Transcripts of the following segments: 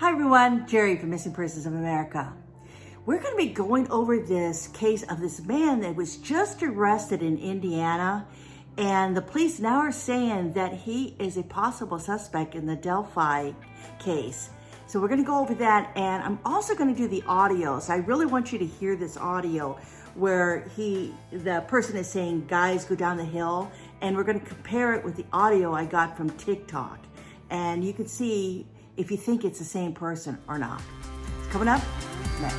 Hi everyone, Jerry from Missing Persons of America. We're going to be going over this case of this man that was just arrested in Indiana, and the police now are saying that he is a possible suspect in the Delphi case. So we're going to go over that, and I'm also going to do the audio. So I really want you to hear this audio where the person is saying, guys, go down the hill, and we're going to compare it with the audio I got from TikTok. And you can see if you think it's the same person or not. It's coming up next.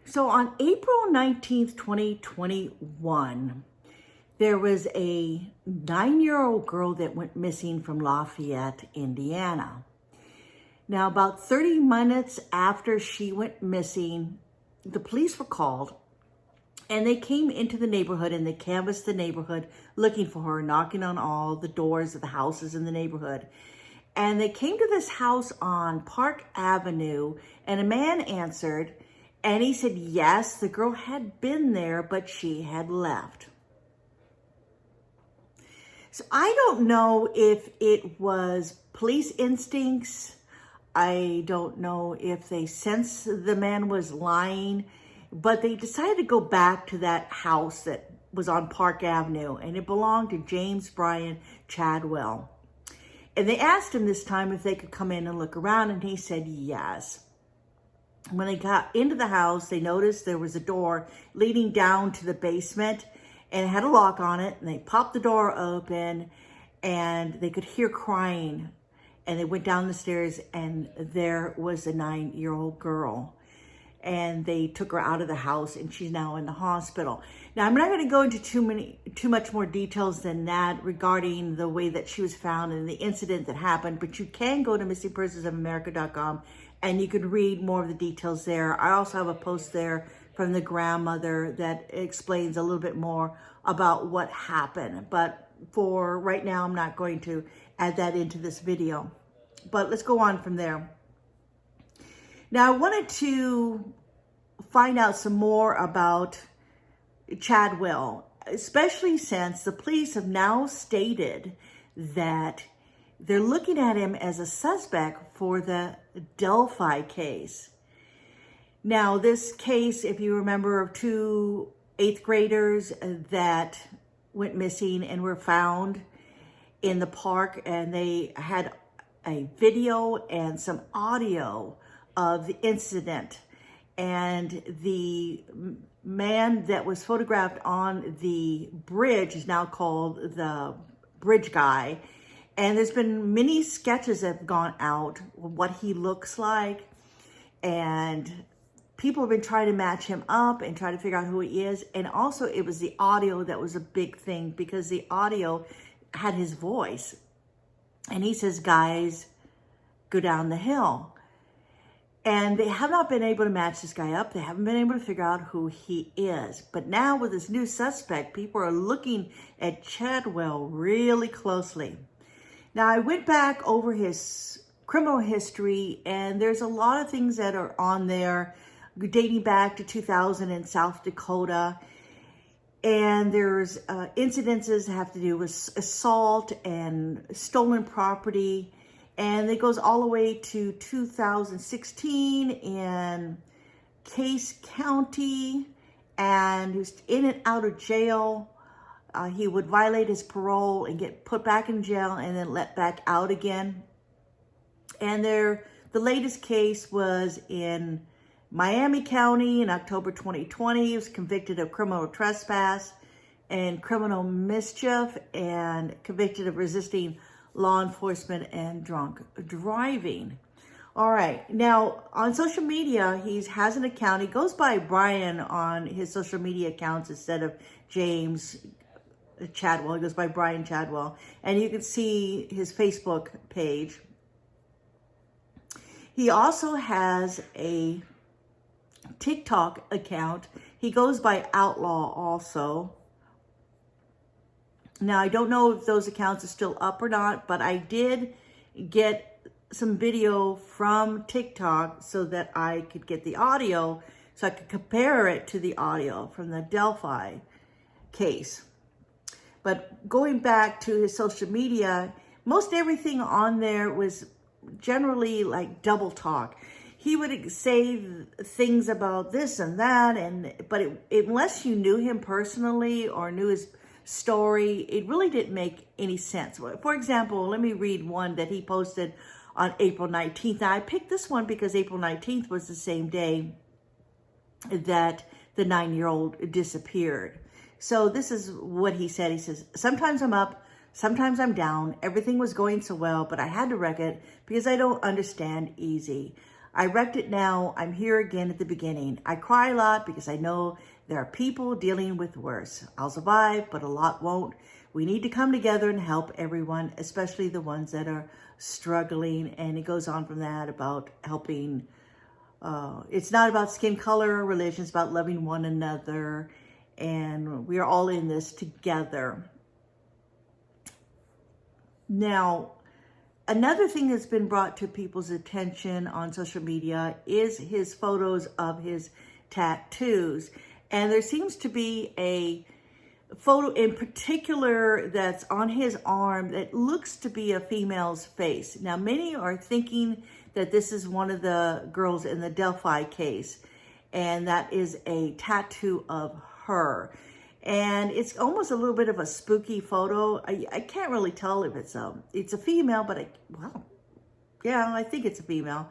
So on April 19th, 2021, there was a 9-year-old girl that went missing from Lafayette, Indiana. Now, about 30 minutes after she went missing, the police were called, and they came into the neighborhood and they canvassed the neighborhood looking for her, knocking on all the doors of the houses in the neighborhood. And they came to this house on Park Avenue, and a man answered, and he said, yes, the girl had been there, but she had left. So I don't know if it was police instincts. I don't know if they sensed the man was lying, but they decided to go back to that house that was on Park Avenue, and it belonged to James Brian Chadwell. And they asked him this time if they could come in and look around, and he said yes. When they got into the house, they noticed there was a door leading down to the basement, and it had a lock on it, and they popped the door open, and they could hear crying. And they went down the stairs, and there was a 9-year-old girl. And they took her out of the house, and she's now in the hospital. Now, I'm not going to go into too much more details than that regarding the way that she was found and the incident that happened, but you can go to missingpersonsofamerica.com, and you can read more of the details there. I also have a post there from the grandmother that explains a little bit more about what happened. But for right now, I'm not going to add that into this video, but let's go on from there. Now, I wanted to find out some more about Chadwell, especially since the police have now stated that they're looking at him as a suspect for the Delphi case. Now, this case, if you remember, of 2 8th graders that went missing and were found in the park, and they had a video and some audio of the incident. And the man that was photographed on the bridge is now called the bridge guy. And there's been many sketches that have gone out of what he looks like. And people have been trying to match him up and try to figure out who he is. And also it was the audio that was a big thing, because the audio had his voice. And he says, guys, go down the hill. And they have not been able to match this guy up. They haven't been able to figure out who he is. But now with this new suspect, people are looking at Chadwell really closely. Now, I went back over his criminal history, and there's a lot of things that are on there dating back to 2000 in South Dakota. And there's incidences that have to do with assault and stolen property. And it goes all the way to 2016 in Case County. And he was in and out of jail. He would violate his parole and get put back in jail and then let back out again. And the latest case was in Miami County in October 2020. He was convicted of criminal trespass and criminal mischief, and convicted of resisting law enforcement and drunk driving. All right. Now, on social media, he has an account. He goes by Brian on his social media accounts instead of James Chadwell. He goes by Brian Chadwell. And you can see his Facebook page. He also has a TikTok account. He goes by Outlaw also. Now, I don't know if those accounts are still up or not, but I did get some video from TikTok so that I could get the audio so I could compare it to the audio from the Delphi case. But going back to his social media, most everything on there was generally like double talk. He would say things about this and that, unless you knew him personally or knew his story, it really didn't make any sense. For example, let me read one that he posted on April 19th. Now, I picked this one because April 19th was the same day that the 9-year-old disappeared. So this is what he said. He says, sometimes I'm up, sometimes I'm down. Everything was going so well, but I had to wreck it because I don't understand easy. I wrecked it now. I'm here again at the beginning. I cry a lot because I know there are people dealing with worse. I'll survive, but a lot won't. We need to come together and help everyone, especially the ones that are struggling. And it goes on from that about helping. It's not about skin color or religion. It's about loving one another. And we are all in this together. Now, another thing that's been brought to people's attention on social media is his photos of his tattoos. And there seems to be a photo in particular that's on his arm that looks to be a female's face. Now, many are thinking that this is one of the girls in the Delphi case, and that is a tattoo of her. And it's almost a little bit of a spooky photo. I can't really tell if it's a female, but I think it's a female.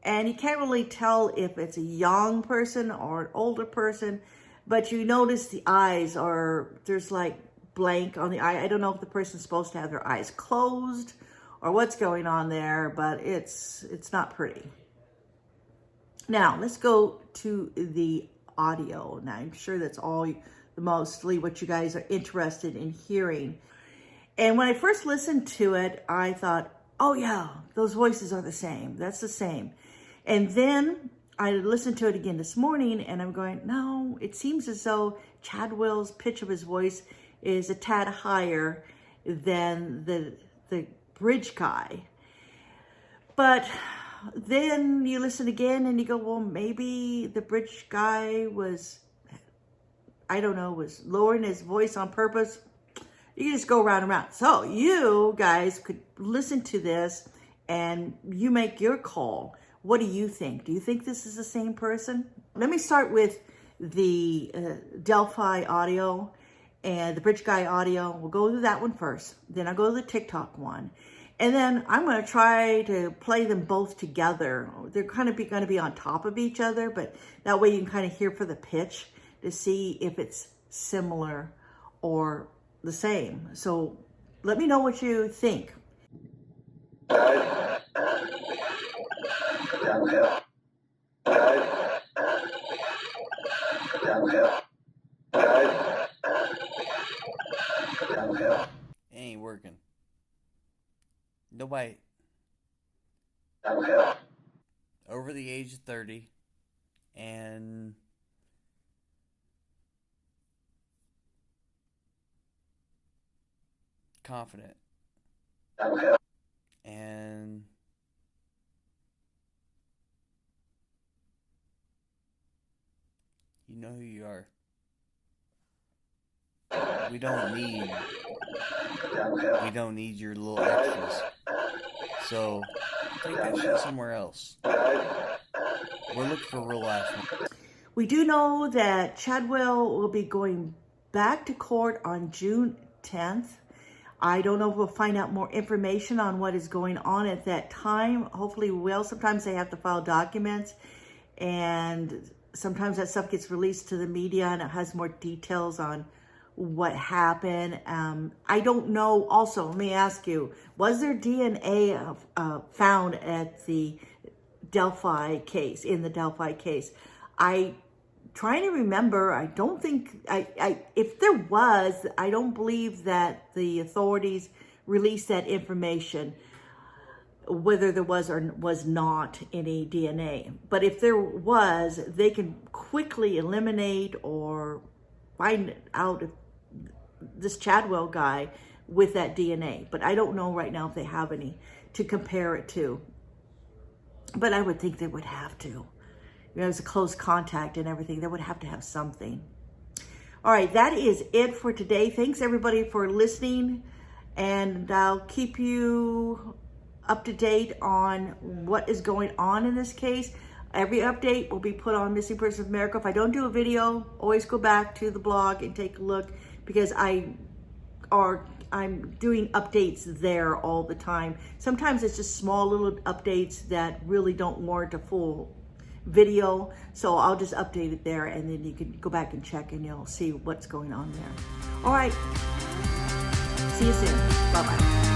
And you can't really tell if it's a young person or an older person, but you notice the eyes there's like blank on the eye. I don't know if the person's supposed to have their eyes closed or what's going on there, but it's not pretty. Now, let's go to the audio. Now, I'm sure that's mostly what you guys are interested in hearing. And when I first listened to it, I thought, oh yeah, those voices are the same. That's the same. And then I listened to it again this morning and I'm going, no, it seems as though Chadwell's pitch of his voice is a tad higher than the bridge guy. But then you listen again and you go, well, maybe the bridge guy was lowering his voice on purpose. You can just go round and round. So you guys could listen to this and you make your call. What do you think? Do you think this is the same person? Let me start with the Delphi audio and the bridge guy audio. We'll go to that one first. Then I'll go to the TikTok one. And then I'm going to try to play them both together. They're kind of going to be on top of each other, but that way you can kind of hear for the pitch to see if it's similar or the same. So let me know what you think. Downhill. Ain't working. Nobody over the age of 30 and confident and you know who you are. We don't need your little extras. So take that shit somewhere else. We're looking for real action. We do know that Chadwell will be going back to court on June 10th. I don't know if we'll find out more information on what is going on at that time. Hopefully we will. Sometimes they have to file documents and sometimes that stuff gets released to the media and it has more details on what happened. I don't know. Also, let me ask you, was there DNA found at the Delphi case, in the Delphi case? I trying to remember. I don't think, if there was, I don't believe that the authorities released that information, whether there was or was not any DNA. But if there was, they can quickly eliminate or find out if this Chadwell guy with that DNA. But I don't know right now if they have any to compare it to. But I would think they would have to. it was a close contact and everything, they would have to have something. All right, that is it for today. Thanks everybody for listening, and I'll keep you up to date on what is going on in this case. Every update will be put on Missing Persons of America. If I don't do a video, always go back to the blog and take a look, because I'm doing updates there all the time. Sometimes it's just small little updates that really don't warrant a full video, so I'll just update it there, and then you can go back and check and you'll see what's going on there. All right, see you soon. Bye-bye.